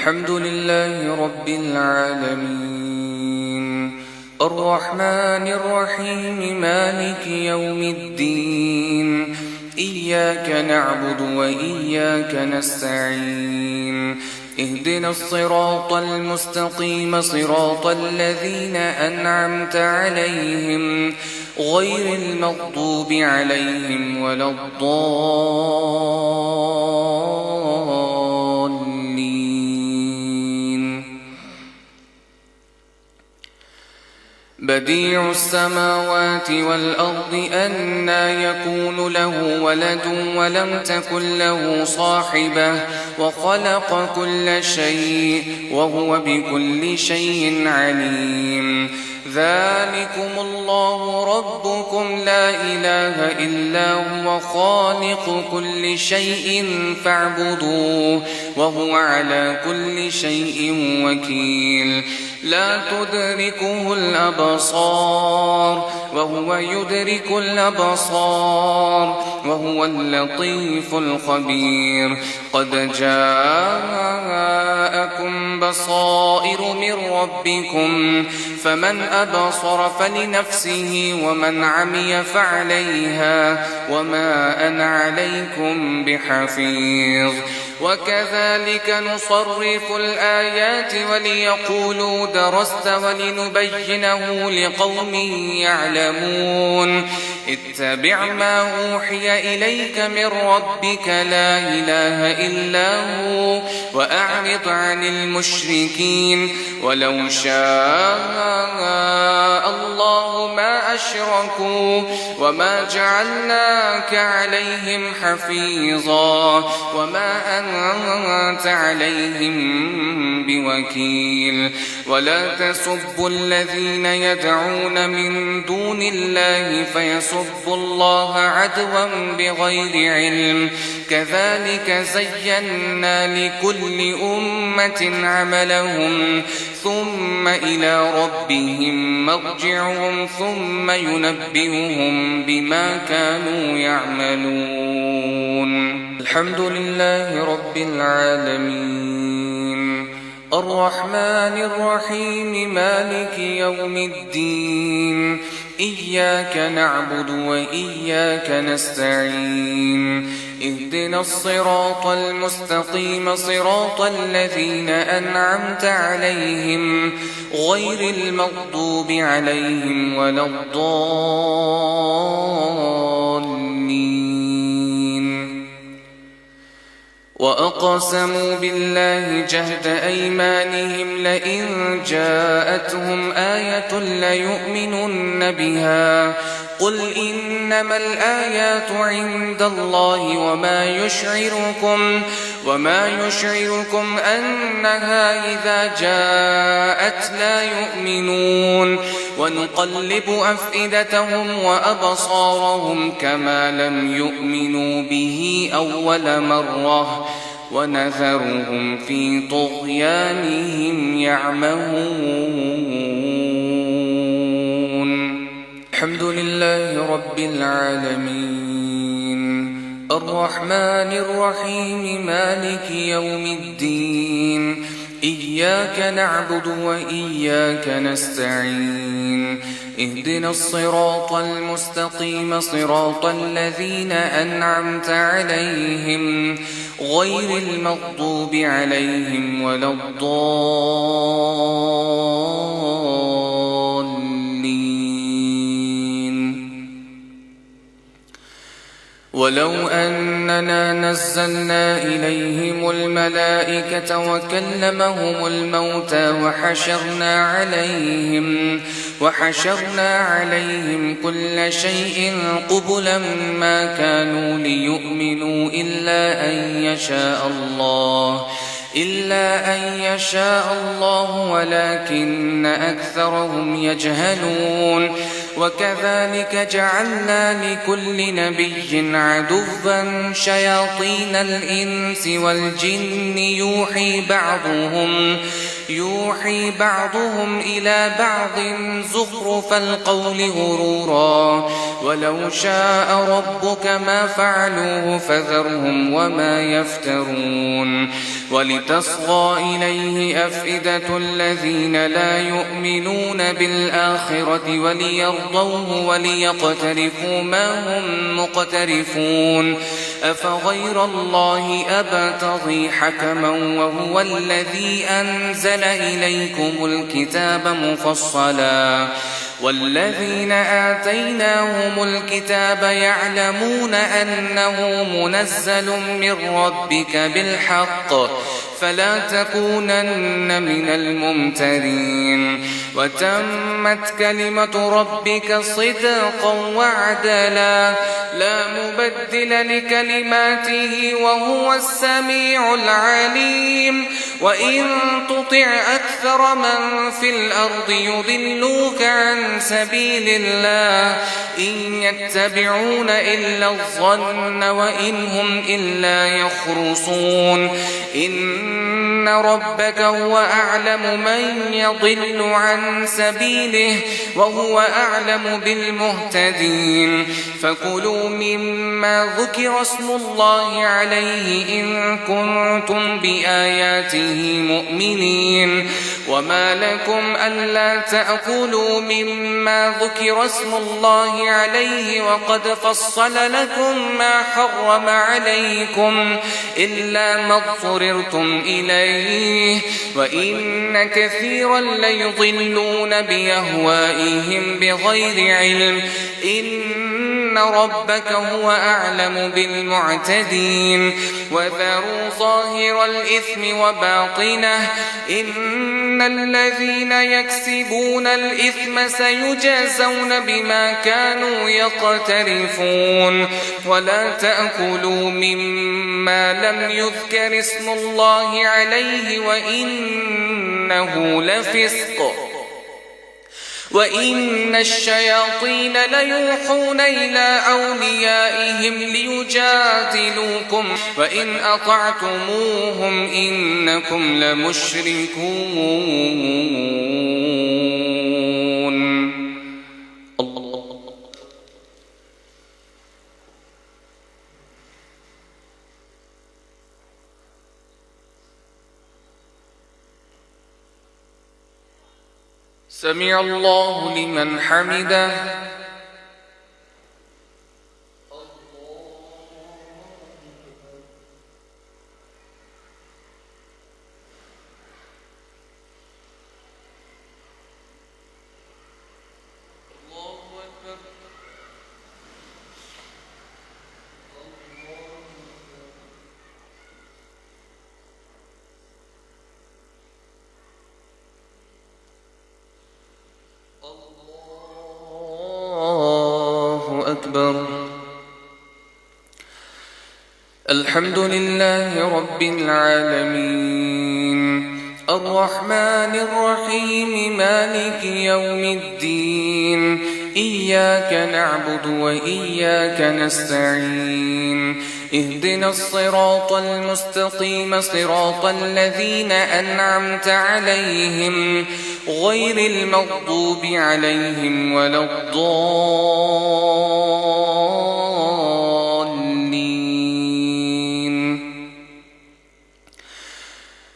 الحمد لله رب العالمين الرحمن الرحيم مالك يوم الدين إياك نعبد وإياك نستعين اهدنا الصراط المستقيم صراط الذين أنعمت عليهم غير المغضوب عليهم ولا الضالين. بديع السماوات والأرض أنى يكون له ولد ولم تكن له صاحبة وخلق كل شيء وهو بكل شيء عليم. ذلكم الله ربكم لا إله إلا هو خالق كل شيء فاعبدوه وهو على كل شيء وكيل. لا تدركه الأبصار وهو يدرك الأبصار وهو اللطيف الخبير. قد جاءكم بصائر من ربكم فمن أبصر فلنفسه ومن عمي فعليها وما أنا عليكم بحفيظ. وكذلك نصرف الآيات وليقولوا درست ولنبينه لقوم يعلمون. اتبع ما أوحي إليك من ربك لا إله إلا هو وأعرض عن المشركين. ولو شاء الله ما أشركوا وما جعلناك عليهم حفيظا وما أنت عليهم بوكيل. ولا تسبوا الذين يدعون من دون الله فيسبوا الله عدوا بغير علم. كذلك زينا لكل أمة عملهم ثم إلى ربهم مرجعهم ثم ينبئهم بما كانوا يعملون. الحمد لله رب العالمين الرحمن الرحيم مالك يوم الدين إياك نعبد وإياك نستعين اهدنا الصراط المستقيم صراط الذين أنعمت عليهم غير المغضوب عليهم ولا الضالين. وأقسموا بالله جهد أيمانهم لئن جاءتهم آية ليؤمنن بها قل إنما الآيات عند الله وما يشعركم أنها إذا جاءت لا يؤمنون. ونقلب أفئدتهم وأبصارهم كما لم يؤمنوا به أول مرة ونذرهم في طغيانهم يعمهون. الحمد لله رب العالمين الرحمن الرحيم مالك يوم الدين إياك نعبد وإياك نستعين اهدنا الصراط المستقيم صراط الذين أنعمت عليهم غير المغضوب عليهم ولا الضالين. ولو أننا نزلنا إليهم الملائكة وكلمهم الموتى وحشرنا عليهم كل شيء قبلا ما كانوا ليؤمنوا إلا أن يشاء الله ولكن أكثرهم يجهلون. وكذلك جعلنا لكل نبي عدوا شياطين الإنس والجن يوحي بعضهم إلى بعض زخرف القول غرورا ولو شاء ربك ما فعلوه فذرهم وما يفترون ولتصغى إليه أفئدة الذين لا يؤمنون بالآخرة وليرضوه وليقترفوا ما هم مقترفون أفغير الله أبتغي حكما وهو الذي أنزل إليكم الكتاب مفصلا والذين آتيناهم الكتاب يعلمون أنه منزل من ربك بالحق فلا تكونن من الممترين وتمت كلمة ربك صدقا وعدلا لا مبدل لكلماته وهو السميع العليم وإن تطع أكثر من في الأرض يضلوك عن سبيل الله إن يتبعون إلا الظن وإن هم إلا يخرصون إن ربك هو أعلم من يضل عن سبيله وهو أعلم بالمهتدين فكلوا مما ذكر اسم الله عليه إن كنتم بآياته مؤمنين وما لكم ألا تأكلوا مما ذكر اسم الله عليه وقد فصل لكم ما حرم عليكم إلا ما اضطررتم إليه وإن كثيرا ليضلون بأهوائهم بغير علم إن ربك هو أعلم بالمعتدين وذروا ظاهر الإثم وباطنه إن الذين يكسبون الإثم سيجازون بما كانوا يقترفون ولا تأكلوا مما لم يذكر اسم الله عليه وإنه لفسق وإن الشياطين ليوحون إلى أوليائهم ليجادلوكم وإن أطعتموهم إنكم لمشركون سمع الله لمن حمده أكبر الحمد لله رب العالمين الرحمن الرحيم مالك يوم الدين إياك نعبد وإياك نستعين اهدنا الصراط المستقيم صراط الذين أنعمت عليهم غير المغضوب عليهم ولا الضالين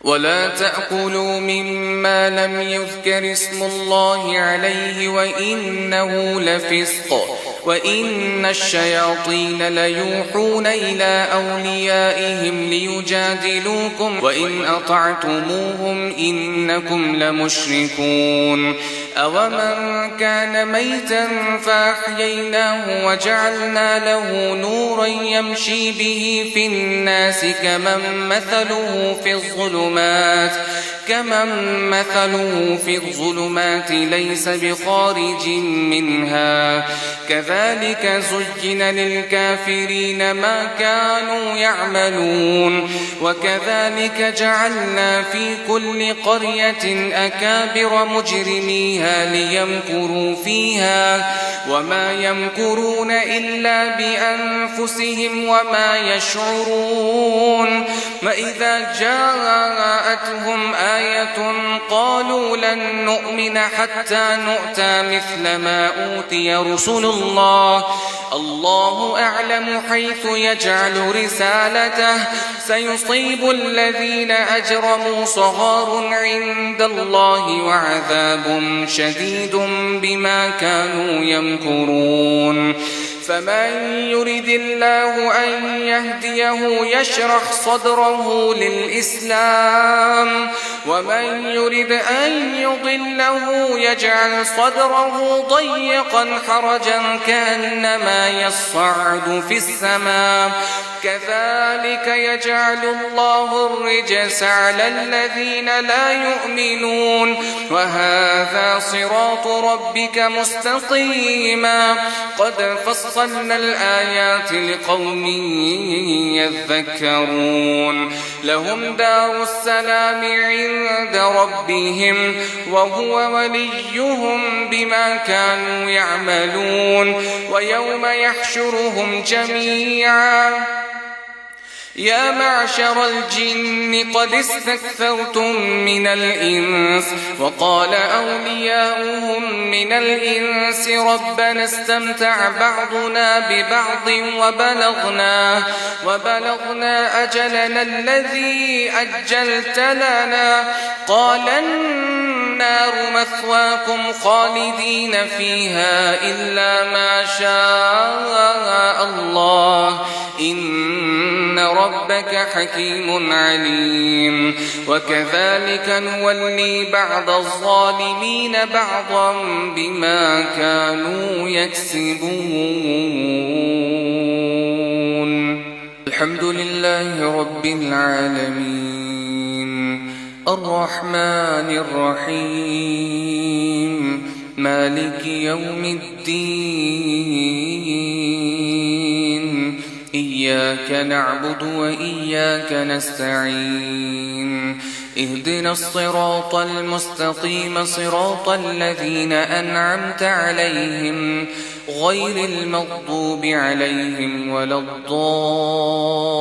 ولا تأكلوا مما لم يذكر اسم الله عليه وإنه لفسق وإن الشياطين ليوحون إلى أوليائهم ليجادلوكم وإن أطعتموهم إنكم لمشركون أومن كان ميتا فأحييناه وجعلنا له نورا يمشي به في الناس كمن مثله في الظلمات ليس بخارج منها كذلك كذلك زين للكافرين ما كانوا يعملون وكذلك جعلنا في كل قرية أكابر مجرميها ليمكروا فيها وما يمكرون إلا بأنفسهم وما يشعرون وإذا جاءتهم آية قالوا لن نؤمن حتى نؤتى مثل ما أوتي رسل الله الله أعلم حيث يجعل رسالته سيصيب الذين أجرموا صغار عند الله وعذاب شديد بما كانوا يمكرون فمن يرد الله أن يهديه يشرح صدره للإسلام ومن يرد أن يضله يجعل صدره ضيقا حرجا كأنما يصعد في السماء كذلك يجعل الله الرجس على الذين لا يؤمنون وهذا صراط ربك مستقيما قد فصلنا الآيات لقوم يذكرون لهم دار السلام عند ربهم وهو وليهم بما كانوا يعملون ويوم يحشرهم جميعا يا معشر الجن قد استكثرتم من الإنس وقال أولياؤهم من الإنس ربنا استمتع بعضنا ببعض وبلغنا أجلنا الذي أجلت لنا قال النار مثواكم خالدين فيها إلا ما شاء الله إن ربك حكيم عليم وكذلك نولي بعض الظالمين بعضا بما كانوا يكسبون الحمد لله رب العالمين الرحمن الرحيم مالك يوم الدين إياك نعبد وإياك نستعين اهدنا الصراط المستقيم صراط الذين أنعمت عليهم غير المغضوب عليهم ولا الضالين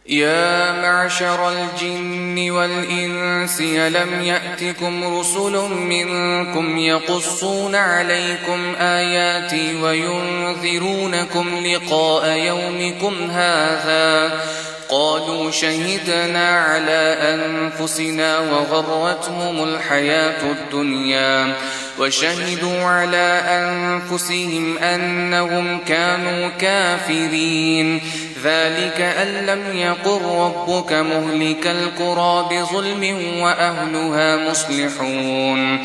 يا معشر الجن والإنس ألم يأتكم رسل منكم يقصون عليكم آياتي وينذرونكم لقاء يومكم هذا قالوا شهدنا على أنفسنا وغرتهم الحياة الدنيا وشهدوا على أنفسهم أنهم كانوا كافرين ذلك أن لم يقل ربك مهلك القرى بظلم وأهلها مصلحون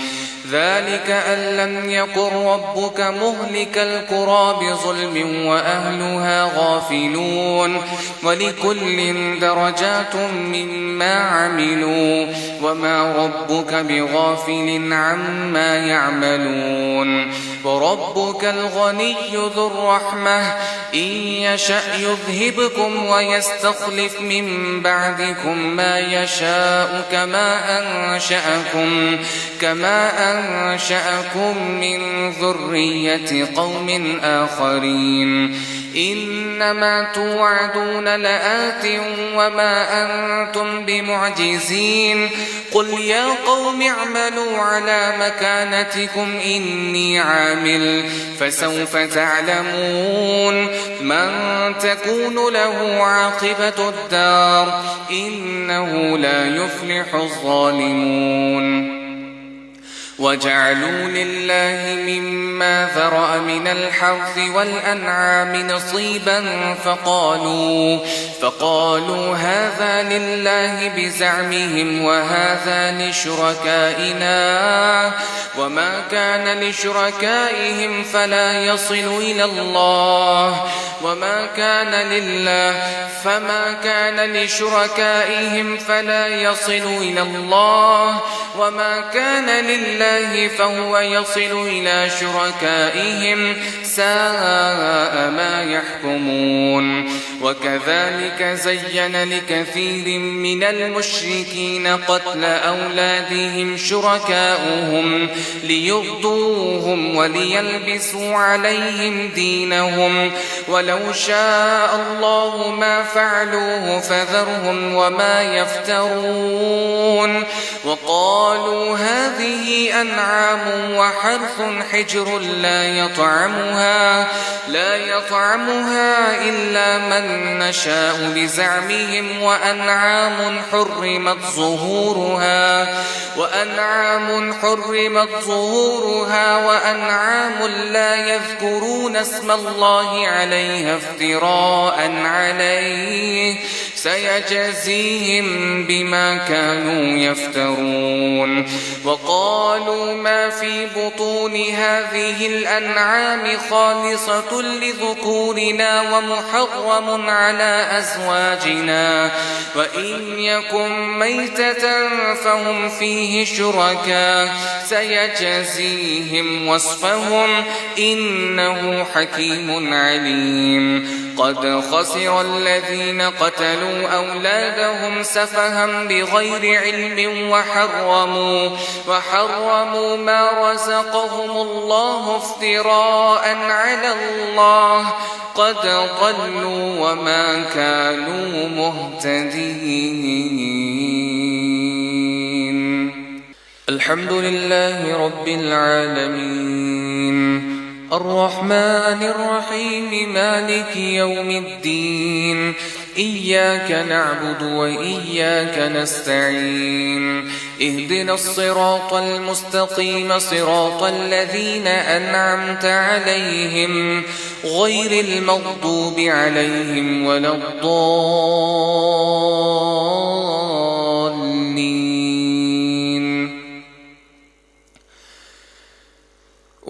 ذلك أن لم يقل ربك مهلك القرى بظلم وأهلها غافلون ولكل درجات مما عملوا وما ربك بغافل عما يعملون وربك الغني ذو الرحمة إن يشأ يذهبكم ويستخلف من بعدكم ما يشاء كما أنشأكم من ذرية قوم آخرين إنما توعدون لآت وما أنتم بمعجزين قل يا قوم اعملوا على مكانتكم إني عامل فسوف تعلمون من تكون له عاقبة الدار إنه لا يفلح الظالمون وجعلوا لله مما ذرأ من الحرث والأنعام نصيبا فقالوا هذا لله بزعمهم وهذا لشركائنا وما كان لشركائهم فلا يصل إلى الله فما كان لشركائهم فلا يصل إلى الله، وما كان لله فهو يصل إلى شركائهم، ساء ما يحكمون. وكذلك زين لكثير من المشركين قتل أولادهم شركاؤهم ليرضوهم وليلبسوا عليهم دينهم، ولو شاء الله ما فعلوه فذرهم وما يفترون. وقالوا هذه أنعام وحرث حجر لا يطعمها إلا من نشاء بزعمهم، وأنعام حرمت ظهورها وأنعام لا يذكرون اسم الله عليها افتراء عليه، سيجزيهم بما كانوا يفترون. وقالوا ما في بطون هذه الأنعام خالصة لذكورنا ومحرم على أزواجنا، وإن يكن ميتة فهم فيه شركاء، سيجزيهم وصفهم إنه حكيم عليم. قد خسر الذين قتلوا أولادهم سفها بغير علم وحرموا ما رزقهم الله افتراء على الله، قد ضلوا وما كانوا مهتدين. الحمد لله رب العالمين، الرحمن الرحيم، مالك يوم الدين، إياك نعبد وإياك نستعين، اهدنا الصراط المستقيم، صراط الذين أنعمت عليهم غير المغضوب عليهم ولا الضالين.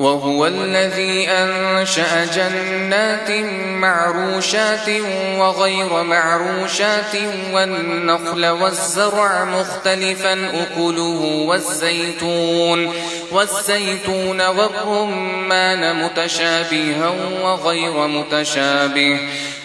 وهو الذي أنشأ جنات معروشات وغير معروشات والنخل والزرع مختلفا أكله والزيتون والرمان متشابها وغير متشابه،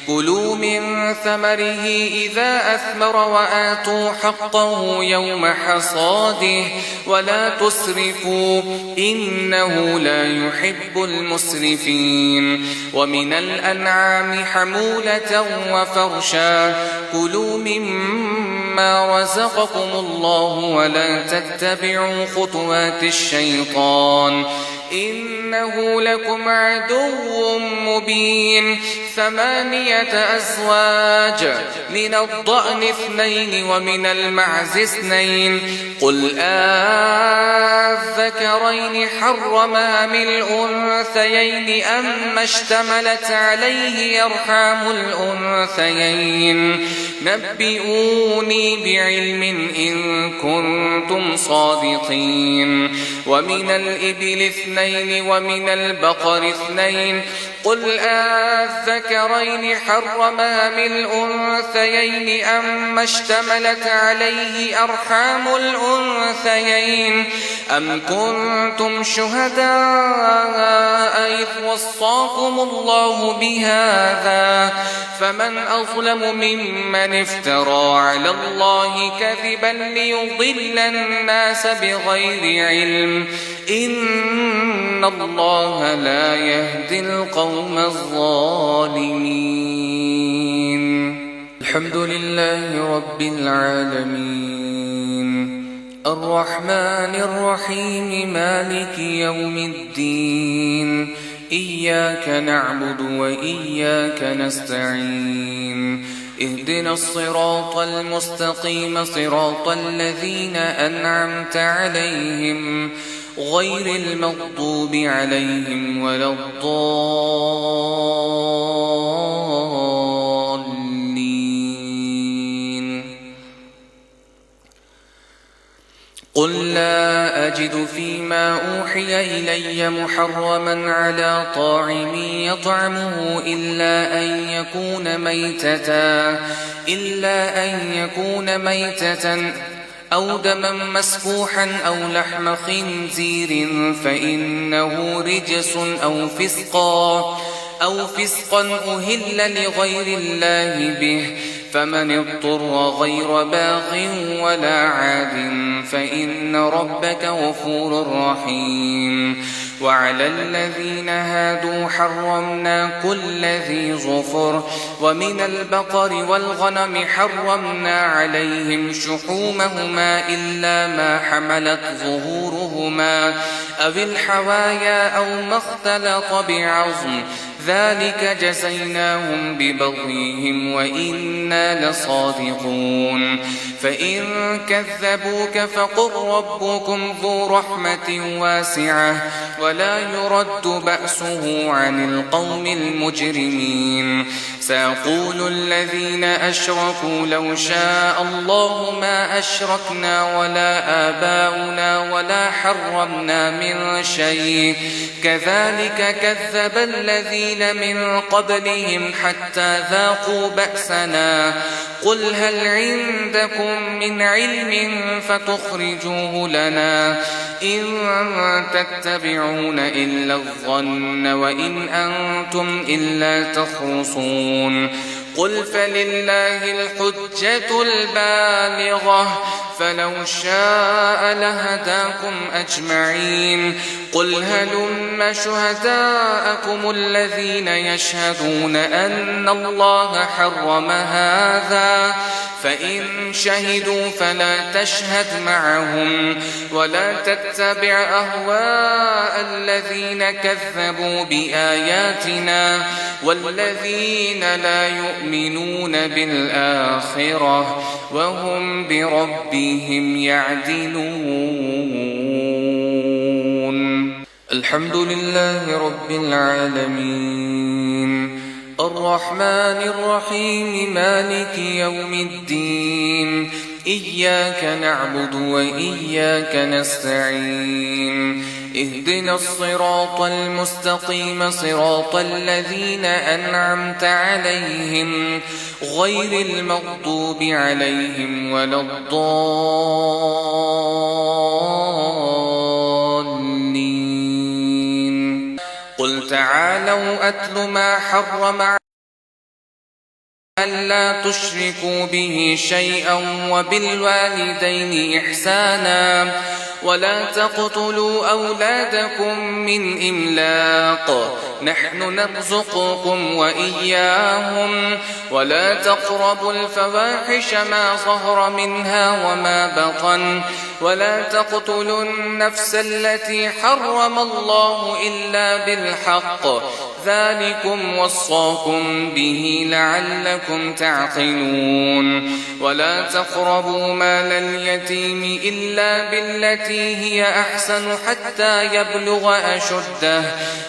كلوا من ثمره إذا أثمر وآتوا حقه يوم حصاده ولا تسرفوا إنه لا يحب المسرفين. ومن الأنعام حمولة وفرشا، كلوا مما رزقكم الله ولا تتبعوا خطوات الشيطان إنه لكم عدو مبين. 8 أزواج، من الضأن 2 ومن المعز 2، قل أذكرين حرم أم الأنثيين أم اشتملت عليه أرحام الأنثيين، نبئوني بعلم إن كنتم صادقين. ومن الإبل 2 ومن البقر 2، قل أذكرين حرم أم الأنثيين أم اشتملت عليه أرحام الأنثيين، أم كنتم شهداء إذ وصاكم الله بهذا، فمن أظلم ممن افترى على الله كذبا ليضل الناس بغير علم، إن الله لا يهدي القوم الظالمين. الحمد لله رب العالمين، الرحمن الرحيم، مالك يوم الدين، إياك نعبد وإياك نستعين، اهدنا الصراط المستقيم، صراط الذين أنعمت عليهم غير المغضوب عليهم ولا الضالين. قل لا أجد فيما أوحي إلي محرما على طاعم يطعمه إلا أن يكون ميتة أو دما مسفوحا أو لحم خنزير فإنه رجس أو فسقا أهل لغير الله به فمن اضطر غير باغ ولا عاد فإن ربك غفور رحيم وعلى الذين هادوا حرمنا كل ذي ظفر ومن البقر والغنم حرمنا عليهم شحومهما إلا ما حملت ظهورهما أو الحوايا أو ما اختلط بعظم ذلك جزيناهم ببغيهم وإنا لصادقون فإن كذبوك فقل ربكم ذو رحمة واسعة ولا يرد بأسه عن القوم المجرمين سيقول الذين أشركوا لو شاء الله ما أشركنا ولا آباؤنا ولا حرمنا من شيء كذلك كذب الذين من قبلهم حتى ذاقوا بأسنا قل هل عندكم من علم فتخرجوه لنا إن تتبعون إلا الظن وإن أنتم إلا تخرصون قل فلله الحجة البالغة فلو شاء لهداكم أجمعين قل هلم شهداءكم الذين يشهدون أن الله حرم هذا فإن شهدوا فلا تشهد معهم ولا تتبع أهواء الذين كذبوا بآياتنا والذين لا يؤمنون بالآخرة وهم بربهم يعدلون الحمد لله رب العالمين الرحمن الرحيم مالك يوم الدين إياك نعبد وإياك نستعين اهدنا الصراط المستقيم صراط الذين أنعمت عليهم غير المغضوب عليهم ولا الضالين قل تعالوا أتل ما حرم ألا تشركوا به شيئا وبالوالدين إحسانا ولا تقتلوا أولادكم من إملاق نحن نرزقكم وإياهم ولا تقربوا الفواحش ما ظهر منها وما بطن ولا تقتلوا النفس التي حرم الله إلا بالحق ذلكم وصاكم به لعلكم تعقلون ولا تقربوا مال اليتيم إلا بالتي هي أحسن حتى يبلغ أشده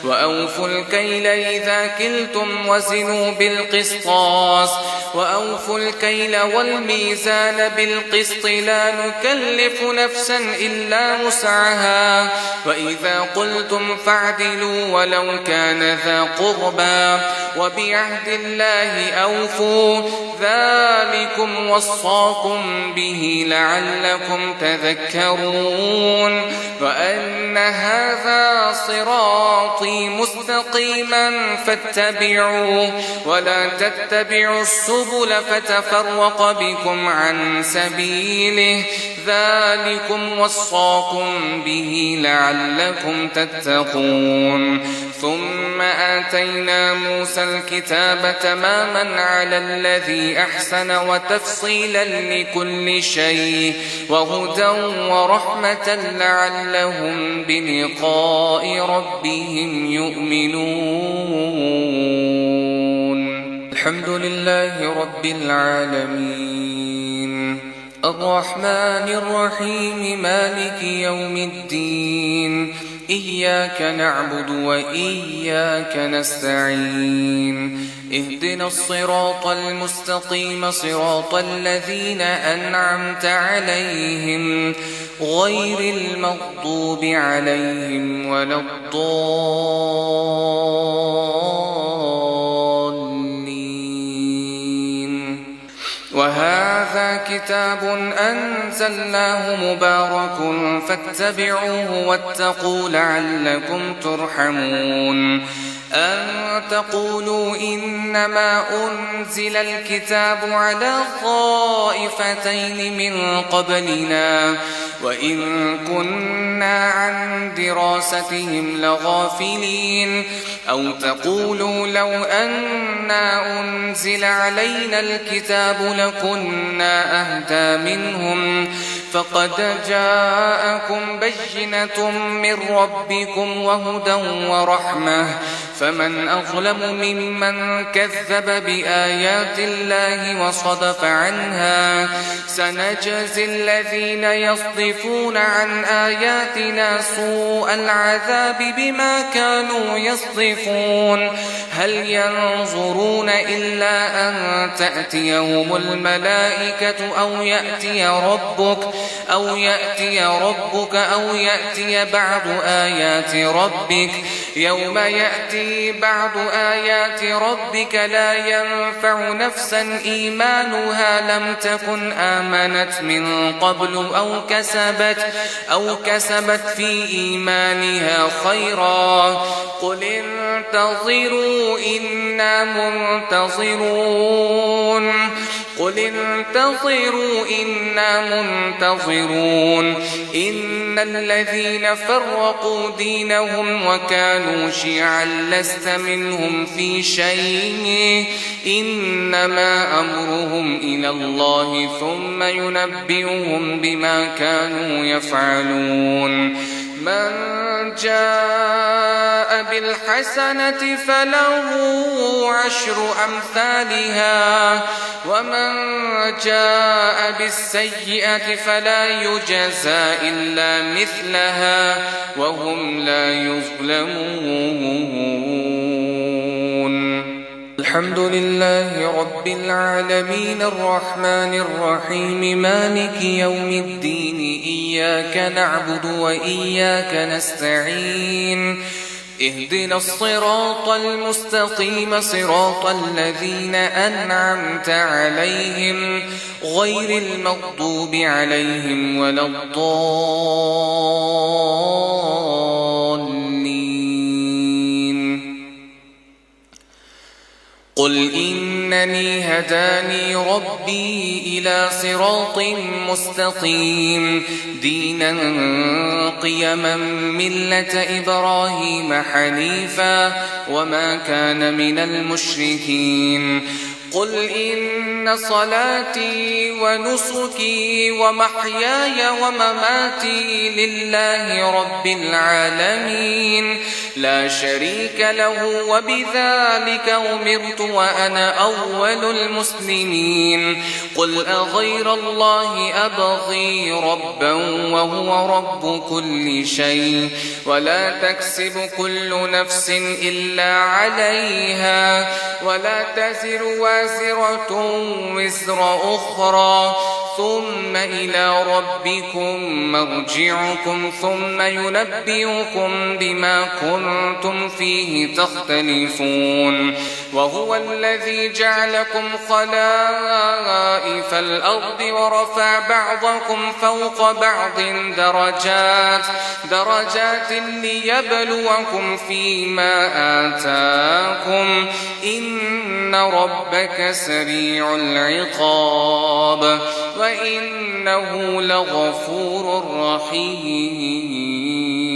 وأوفوا الكيل إذا كلتم وزنوا بالقسطاس وأوفوا الكيل والميزان بالقسط لا نكلف نفسا إلا وسعها وإذا قلتم فاعدلوا ولو كان ذا قربى وبعهد الله أوفوا ذلكم وصاكم به لعلكم تذكرون وأن هذا صراطي مستقيما فاتبعوه ولا تتبعوا السبل فتفرق بكم عن سبيله ذلكم وصاكم به لعلكم تتقون ثم آتينا موسى الكتاب تماما على الذي أحسن وتفصيلا لكل شيء وهدى ورحمة لعلهم بلقاء ربهم يؤمنون الحمد لله رب العالمين الرحمن الرحيم مالك يوم الدين إياك نعبد وإياك نستعين اهدنا الصراط المستقيم صراط الذين أنعمت عليهم غير المغضوب عليهم ولا الضالين. وهذا كتاب أنزلناه مبارك فاتبعوه واتقوا لعلكم ترحمون. أن تقولوا إنما أنزل الكتاب على طائفتين من قبلنا وإن كنا عن دراستهم لغافلين. أو تقولوا لو أنا أنزل علينا الكتاب لكنا أهدى منهم فقد جاءكم بينة من ربكم وهدى ورحمة فمن أظلم ممن كذب بآيات الله وصدف عنها. سنجزي الذين يصدفون عن آياتنا سوء العذاب بما كانوا يصدفون. هل ينظرون إلا أن تأتيهم الملائكة أو يأتي ربك أو يأتي بعض آيات ربك. يوم يأتي بعض آيات ربك لا ينفع نفسا إيمانها لم تكن آمنت من قبل أو كسبت في إيمانها خيرا. قل انتظروا إنا منتظرون. إن الذين فرقوا دينهم وكانوا شيعا لست منهم في شيء إنما أمرهم إلى الله ثم ينبئهم بما كانوا يفعلون. من جاء بالحسنة فله 10 أمثالها ومن جاء بالسيئة فلا يجزى إلا مثلها وهم لا يظلمون. الحمد لله رب العالمين الرحمن الرحيم مالك يوم الدين. إياك نعبد وإياك نستعين. اهدنا الصراط المستقيم صراط الذين أنعمت عليهم غير المغضوب عليهم ولا الضالين. قل إنني هداني ربي إلى صراط مستقيم دينا قيما ملة إبراهيم حنيفا وما كان من المشركين. قل إن صلاتي ونسكي ومحياي ومماتي لله رب العالمين لا شريك له وبذلك أمرت وأنا أول المسلمين. قل أغير الله أبغي ربا وهو رب كل شيء ولا تكسب كل نفس إلا عليها ولا تزر وازرة وزر أخرى ثم إلى ربكم مرجعكم ثم ينبئكم بما كنتم فيه تختلفون. وهو الذي جعلكم خلائف الأرض ورفع بعضكم فوق بعض درجات ليبلوكم فيما آتاكم إن ربك سريع العقاب وإنه لغفور رحيم.